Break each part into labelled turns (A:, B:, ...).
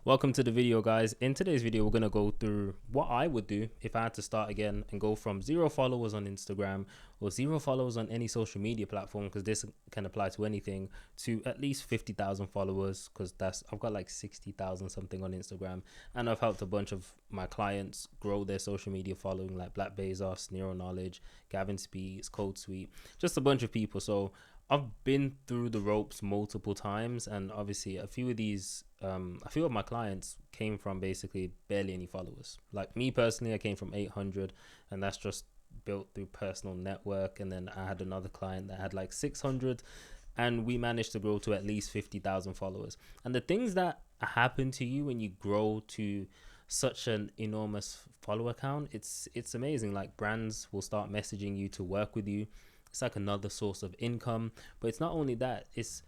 A: Welcome to the video, guys. In today's video, we're going to go through what I would do if I had to start again and go from 0 followers on Instagram or 0 followers on any social media platform, because this can apply to anything, to at least 50,000 followers, because I've got like 60,000 something on Instagram, and I've helped a bunch of my clients grow their social media following, like Black Bezos, Neural Knowledge, Gavin Speaks, Code Sweet, just a bunch of people. So I've been through the ropes multiple times, and obviously a few of my clients came from basically barely any followers. Like me personally, I came from 800, and that's just built through personal network. And then I had another client that had like 600, and we managed to grow to at least 50,000 followers. And the things that happen to you when you grow to such an enormous follower count, it's amazing. Like brands will start messaging you to work with you. It's like another source of income. But it's not only that, it's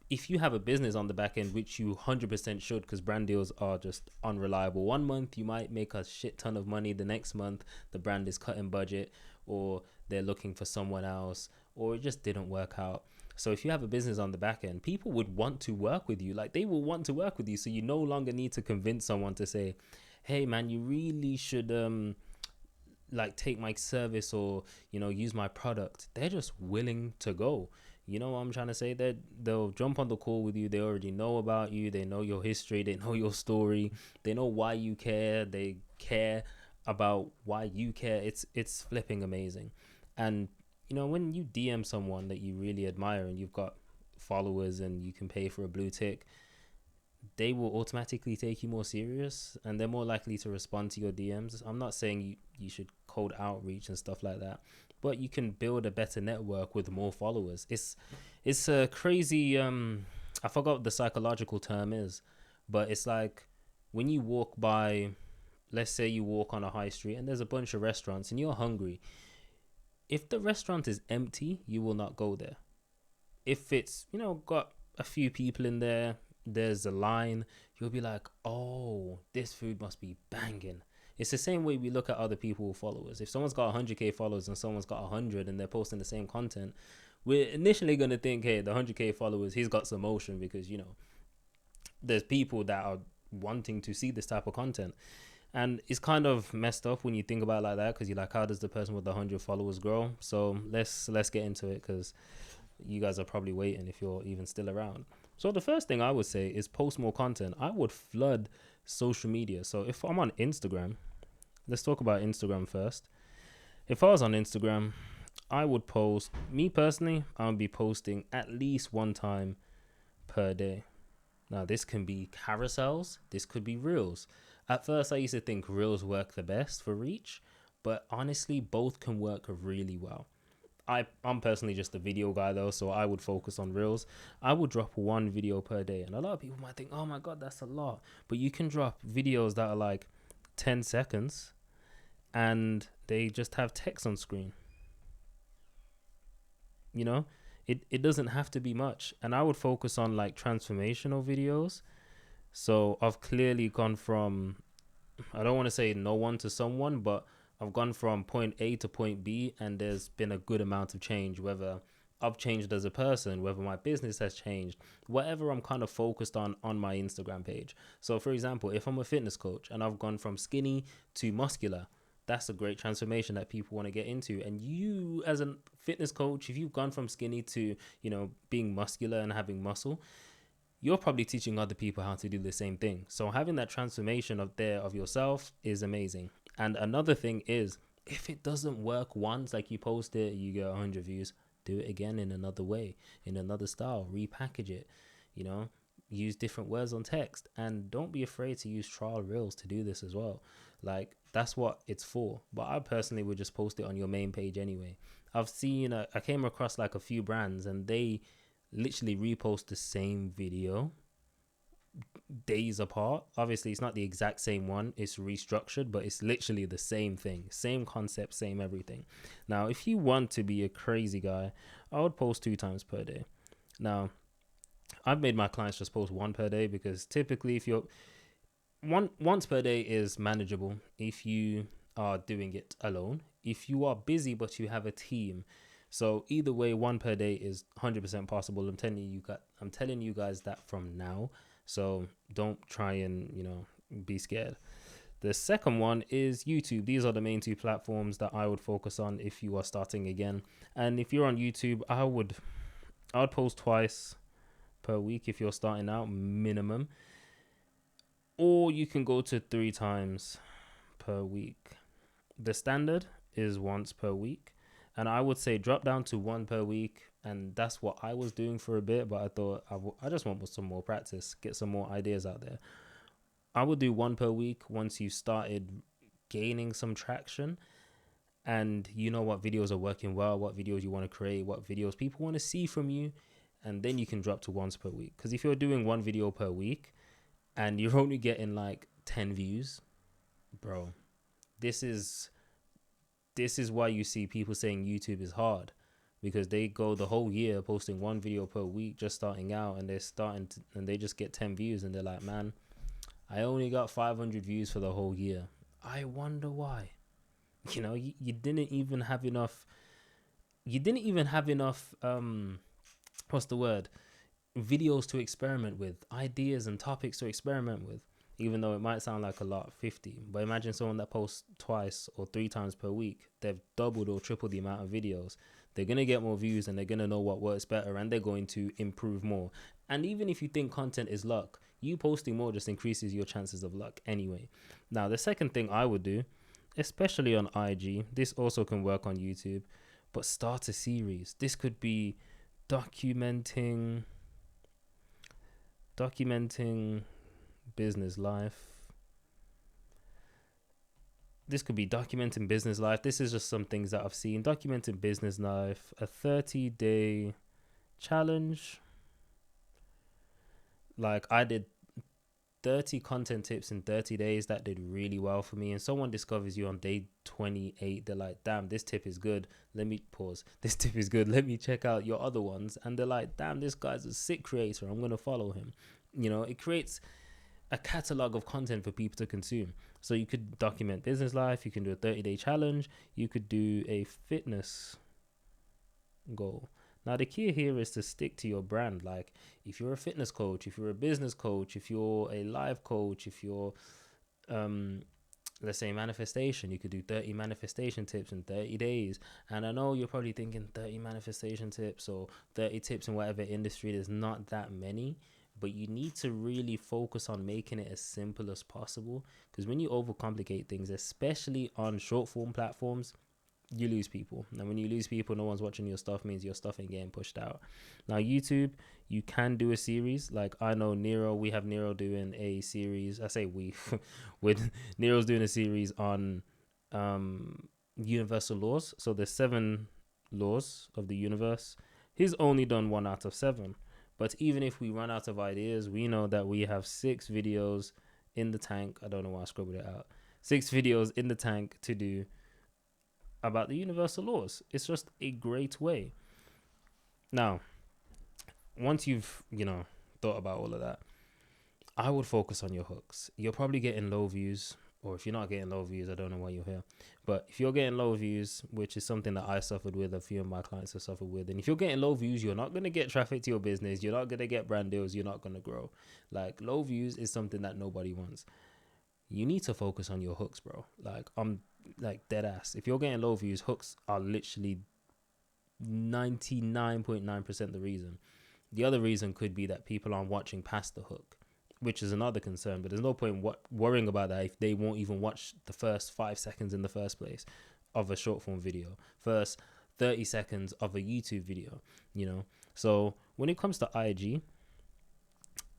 A: if you have a business on the back end, which you 100% should, because brand deals are just unreliable. One month you might make a shit ton of money, the next month the brand is cutting budget, or they're looking for someone else, or it just didn't work out. So if you have a business on the back end, people would want to work with you. Like they will want to work with you. So you no longer need to convince someone to say, hey man, you really should like take my service, or use my product. They're just willing to go. You know what I'm trying to say? That they'll jump on the call with you. They already know about you. They know your history. They know your story. They know why you care. They care about why you care. It's flipping amazing. And when you DM someone that you really admire and you've got followers and you can pay for a blue tick, they will automatically take you more serious, and they're more likely to respond to your DMs. I'm not saying you should cold outreach and stuff like that, but you can build a better network with more followers. It's a crazy I forgot what the psychological term is, but it's like when you walk by, let's say you walk on a high street and there's a bunch of restaurants and you're hungry. If the restaurant is empty, you will not go there. If it's got a few people in there, there's a line, you'll be like, oh, this food must be banging. It's the same way we look at other people with followers. If someone's got 100k followers and someone's got 100 and they're posting the same content, we're initially going to think, hey, the 100k followers, he's got some motion, because there's people that are wanting to see this type of content. And it's kind of messed up when you think about it like that, because you're like, how does the person with the 100 followers grow? So let's get into it, because you guys are probably waiting if you're even still around. So the first thing I would say is post more content. I would flood social media. So if I'm on Instagram, let's talk about Instagram first. If I was on Instagram, I would post, me personally, I would be posting at least one time per day. Now this can be carousels, this could be reels. At first I used to think reels work the best for reach, but honestly both can work really well. I'm personally just a video guy though, so I would focus on reels. I would drop one video per day, and a lot of people might think, oh my god, that's a lot. But you can drop videos that are like 10 seconds and they just have text on screen. It doesn't have to be much. And I would focus on like transformational videos. So I've clearly gone from, I don't want to say no one to someone, but I've gone from point A to point B, and there's been a good amount of change, whether I've changed as a person, whether my business has changed, whatever I'm kind of focused on my Instagram page. So for example, if I'm a fitness coach and I've gone from skinny to muscular, that's a great transformation that people want to get into. And you as a fitness coach, if you've gone from skinny to, being muscular and having muscle, you're probably teaching other people how to do the same thing. So having that transformation of yourself is amazing. And another thing is, if it doesn't work once, like you post it, you get 100 views, do it again in another way, in another style, repackage it, use different words on text. And don't be afraid to use trial reels to do this as well. Like that's what it's for. But I personally would just post it on your main page anyway. I came across like a few brands, and they literally repost the same video days apart. Obviously it's not the exact same one, it's restructured, but it's literally the same thing, same concept, same everything. Now if you want to be a crazy guy, I would post 2 times per day. Now I've made my clients just post 1 per day, because typically if you're once per day is manageable if you are doing it alone. If you are busy but you have a team, so either way, 1 per day is 100% possible. I'm telling you guys that from now. So don't try and, be scared. The second one is YouTube. These are the main two platforms that I would focus on if you are starting again. And if you're on YouTube, I would post twice per week if you're starting out, minimum. Or you can go to 3 times per week. The standard is once per week. And I would say drop down to one per week. And that's what I was doing for a bit. But I thought I just want some more practice, get some more ideas out there. I would do one per week once you started gaining some traction and you know what videos are working well, what videos you want to create, what videos people want to see from you. And then you can drop to once per week. Because if you're doing one video per week and you're only getting like 10 views, bro, this is why you see people saying YouTube is hard, because they go the whole year posting one video per week, just starting out, and and they just get 10 views and they're like, man, I only got 500 views for the whole year. I wonder why. You didn't even have enough. You didn't even have enough. What's the word? Videos to experiment with, ideas and topics to experiment with. Even though it might sound like a lot, 50. But imagine someone that posts twice or 3 times per week. They've doubled or tripled the amount of videos. They're going to get more views and they're going to know what works better and they're going to improve more. And even if you think content is luck, you posting more just increases your chances of luck anyway. Now, the second thing I would do, especially on IG, this also can work on YouTube, but start a series. This could be documenting business life. This could be documenting business life. This is just some things that I've seen. Documenting business life, a 30-day challenge. Like I did 30 content tips in 30 days. That did really well for me. And someone discovers you on day 28. They're like, damn, this tip is good. Let me pause. This tip is good. Let me check out your other ones. And they're like, damn, this guy's a sick creator. I'm going to follow him. It creates a catalog of content for people to consume. So you could document business life. You can do a 30-day challenge. You could do a fitness goal. Now, the key here is to stick to your brand. Like, if you're a fitness coach, if you're a business coach, if you're a life coach, if you're, let's say, manifestation, you could do 30 manifestation tips in 30 days. And I know you're probably thinking 30 manifestation tips or 30 tips in whatever industry. There's not that many, but you need to really focus on making it as simple as possible. Because when you overcomplicate things, especially on short form platforms, you lose people. And when you lose people, no one's watching your stuff, means your stuff ain't getting pushed out. Now, YouTube, you can do a series. Like I know we have Nero doing a series. I say we, with Nero's doing a series on universal laws. So there's 7 laws of the universe. He's only done 1 out of 7. But even if we run out of ideas, we know that we have 6 videos in the tank. I don't know why I scribbled it out. 6 videos in the tank to do about the universal laws. It's just a great way. Now, once you've, thought about all of that, I would focus on your hooks. You're probably getting low views, or if you're not getting low views, I don't know why you're here. But if you're getting low views, which is something that I suffered with, a few of my clients have suffered with, and if you're getting low views, you're not going to get traffic to your business. You're not going to get brand deals. You're not going to grow. Like, low views is something that nobody wants. You need to focus on your hooks, bro. Like, I'm like dead ass. If you're getting low views, hooks are literally 99.9% the reason. The other reason could be that people aren't watching past the hook, which is another concern. But there's no point worrying about that if they won't even watch the first 5 seconds in the first place of a short form video, first 30 seconds of a YouTube video, So when it comes to IG,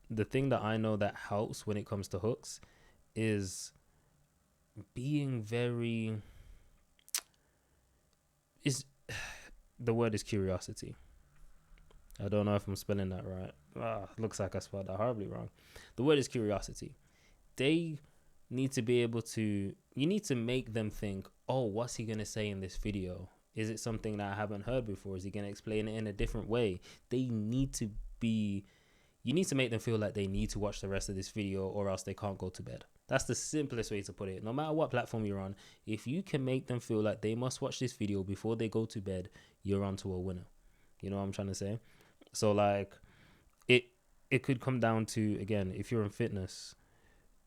A: the thing that I know that helps when it comes to hooks is being the word is curiosity. I don't know if I'm spelling that right. Looks like I spelled that horribly wrong. The word is curiosity. They need to be able to, you need to make them think, oh, what's he going to say in this video? Is it something that I haven't heard before? Is he going to explain it in a different way? You need to make them feel like they need to watch the rest of this video or else they can't go to bed. That's the simplest way to put it. No matter what platform you're on, if you can make them feel like they must watch this video before they go to bed, you're onto a winner. You know what I'm trying to say? So like it could come down to, again, if you're in fitness,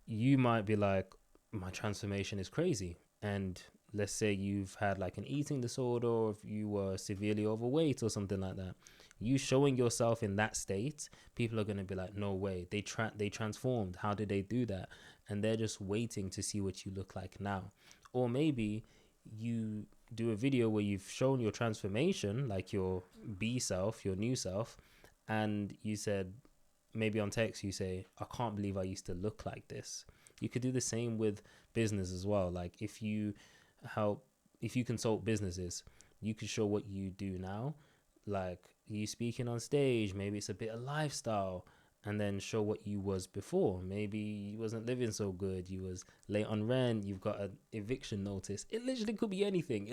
A: you might be like, my transformation is crazy. And let's say you've had like an eating disorder, or if you were severely overweight or something like that, you showing yourself in that state, people are going to be like, no way, they transformed, how did they do that? And they're just waiting to see what you look like now. Or maybe you do a video where you've shown your transformation, like your B self, your new self, and you said, maybe on text you say, I can't believe I used to look like this. You could do the same with business as well. Like if you consult businesses, you could show what you do now, like you speaking on stage, maybe it's a bit of lifestyle, and then show what you was before. Maybe you wasn't living so good, you was late on rent, you've got an eviction notice. It literally could be anything.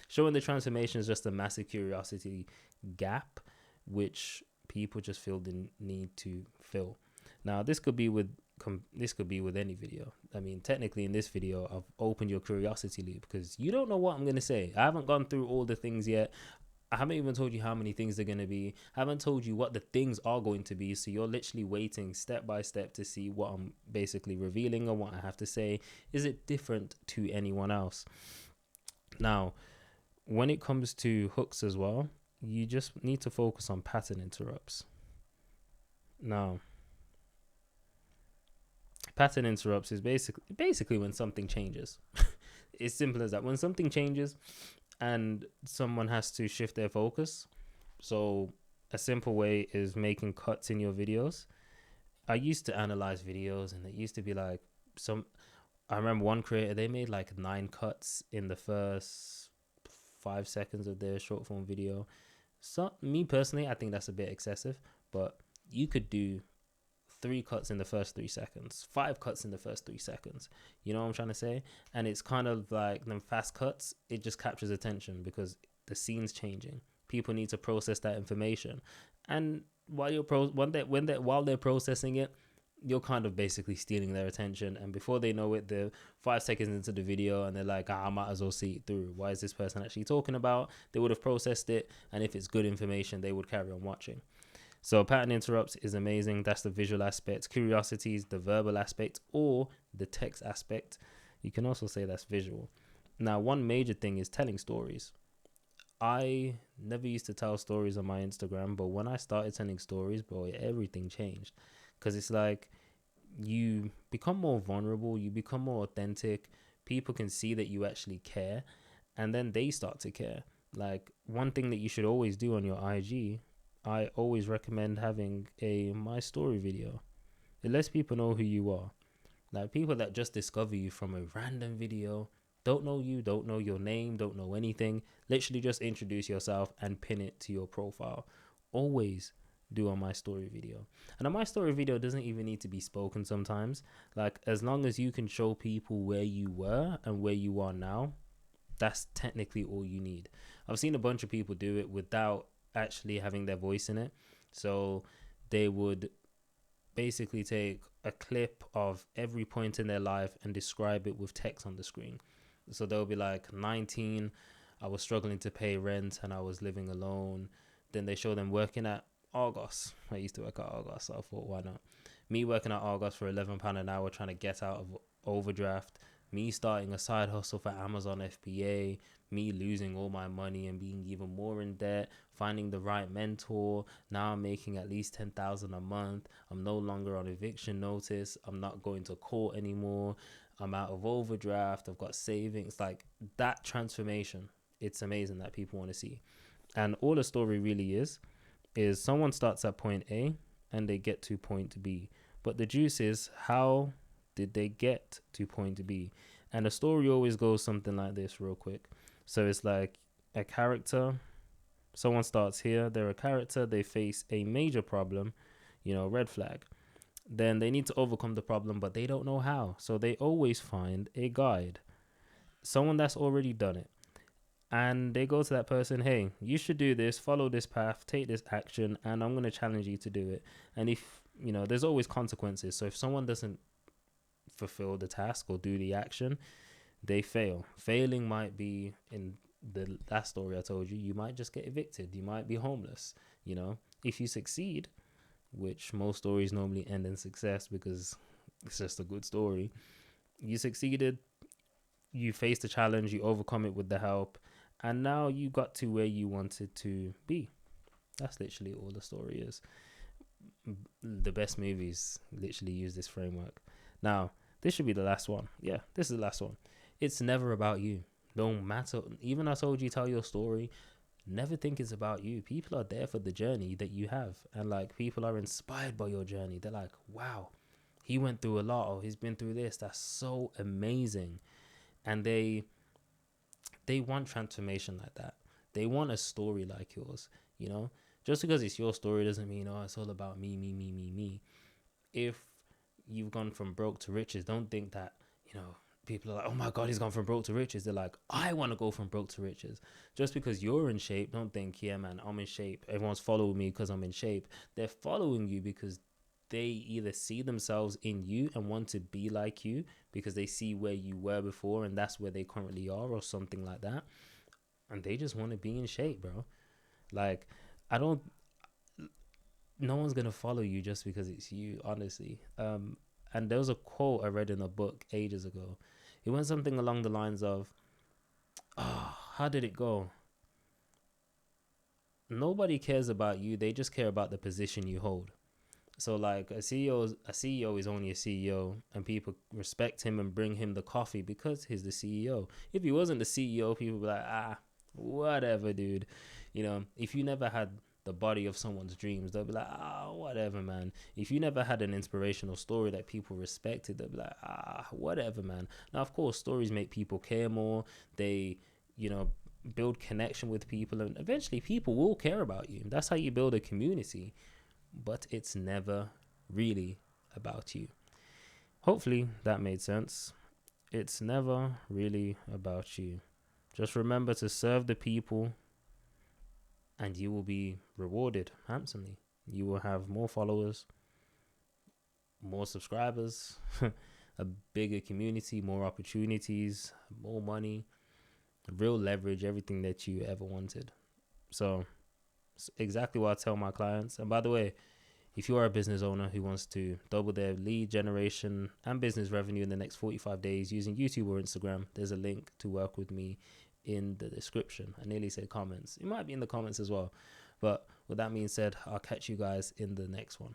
A: Showing the transformation is just a massive curiosity gap, which people just feel the need to fill. Now this could be with any video. I mean, technically in this video I've opened your curiosity loop because you don't know what I'm going to say. I haven't gone through all the things yet. I haven't even told you how many things they're going to be. I haven't told you what the things are going to be. So you're literally waiting step by step to see what I'm basically revealing or what I have to say. Is it different to anyone else? Now, when it comes to hooks as well, you just need to focus on pattern interrupts. Now, pattern interrupts is basically when something changes. It's simple as that. When something changes and someone has to shift their focus. So a simple way is making cuts in your videos. I used to analyze videos, and it used to be like I remember one creator, they made like 9 cuts in the first 5 seconds of their short form video. So me personally, I think that's a bit excessive, but you could do 3 cuts in the first 3 seconds, 5 cuts in the first 3 seconds. You know what I'm trying to say? And it's kind of like them fast cuts. It just captures attention because the scene's changing. People need to process that information, and while they're processing it, you're kind of basically stealing their attention. And before they know it, they're 5 seconds into the video and they're like, I might as well see it through. Why is this person actually talking about? They would have processed it, and if it's good information, they would carry on watching. So pattern interrupts is amazing. That's the visual aspect. Curiosity is the verbal aspect or the text aspect. You can also say that's visual. Now, one major thing is telling stories. I never used to tell stories on my Instagram, but when I started telling stories, bro, everything changed. Because it's like you become more vulnerable, you become more authentic. People can see that you actually care, and then they start to care. Like one thing that you should always do on your IG, I always recommend having a my story video. It lets people know who you are. Like people that just discover you from a random video, don't know you, don't know your name, don't know anything, literally just introduce yourself and pin it to your profile. Always do a my story video. And a my story video doesn't even need to be spoken sometimes. Like as long as you can show people where you were and where you are now, that's technically all you need. I've seen a bunch of people do it without actually having their voice in it. So they would basically take a clip of every point in their life and describe it with text on the screen. So they'll be like 19, I was struggling to pay rent and I was living alone. Then they show them working at Argos. I used to work at Argos, so I thought, why not? Me working at Argos for £11 an hour trying to get out of overdraft. Me starting a side hustle for Amazon FBA. Me losing all my money and being even more in debt. Finding the right mentor. Now I'm making at least $10,000 a month. I'm no longer on eviction notice. I'm not going to court anymore. I'm out of overdraft. I've got savings. Like that transformation, it's amazing that people want to see. And all a story really is someone starts at point A and they get to point B. But the juice is, how did they get to point B? And the story always goes something like this real quick. So it's like a character. Someone starts here. They're a character. They face a major problem, red flag. Then they need to overcome the problem, but they don't know how. So they always find a guide, someone that's already done it. And they go to that person, hey, you should do this, follow this path, take this action, and I'm going to challenge you to do it. And if, there's always consequences. So if someone doesn't fulfill the task or do the action, they fail. Failing might be, in the last story I told you, you might just get evicted. You might be homeless. If you succeed, which most stories normally end in success because it's just a good story. You succeeded, you faced a challenge, you overcome it with the help, and now you got to where you wanted to be. That's literally all the story is. The best movies literally use this framework. Now, this should be the last one. Yeah, this is the last one. It's never about you. Don't matter. Even I told you, tell your story. Never think it's about you. People are there for the journey that you have. And like, people are inspired by your journey. They're like, wow, he went through a lot, or he's been through this. That's so amazing. And they want transformation like that. They want a story like yours, you know? Just because it's your story doesn't mean, oh, it's all about me, me, me, me, me. If you've gone from broke to riches, don't think that, you know, people are like, oh my God, he's gone from broke to riches. They're like, I want to go from broke to riches. Just because you're in shape, don't think, yeah, man, I'm in shape. Everyone's following me because I'm in shape. They're following you because they either see themselves in you and want to be like you because they see where you were before and that's where they currently are, or something like that. And they just want to be in shape, bro. Like, I don't, no one's going to follow you just because it's you, honestly. And there was a quote I read in a book ages ago. It went something along the lines of, how did it go? Nobody cares about you. They just care about the position you hold. So like a CEO is only a CEO, and people respect him and bring him the coffee because he's the CEO. If he wasn't the CEO, people would be like, whatever, dude. You know, if you never had the body of someone's dreams, they'll be like, whatever, man. If you never had an inspirational story that people respected, they'll be like, whatever, man. Now, of course, stories make people care more. They, you know, build connection with people, and eventually people will care about you. That's how you build a community. But it's never really about you. Hopefully that made sense. It's never really about you. Just remember to serve the people and you will be rewarded handsomely. You will have more followers, more subscribers, a bigger community, more opportunities, more money, real leverage, everything that you ever wanted. So it's exactly what I tell my clients. And by the way, if you are a business owner who wants to double their lead generation and business revenue in the next 45 days using YouTube or Instagram, there's a link to work with me in the description. I nearly said comments. It might be in the comments as well. But with that being said, I'll catch you guys in the next one.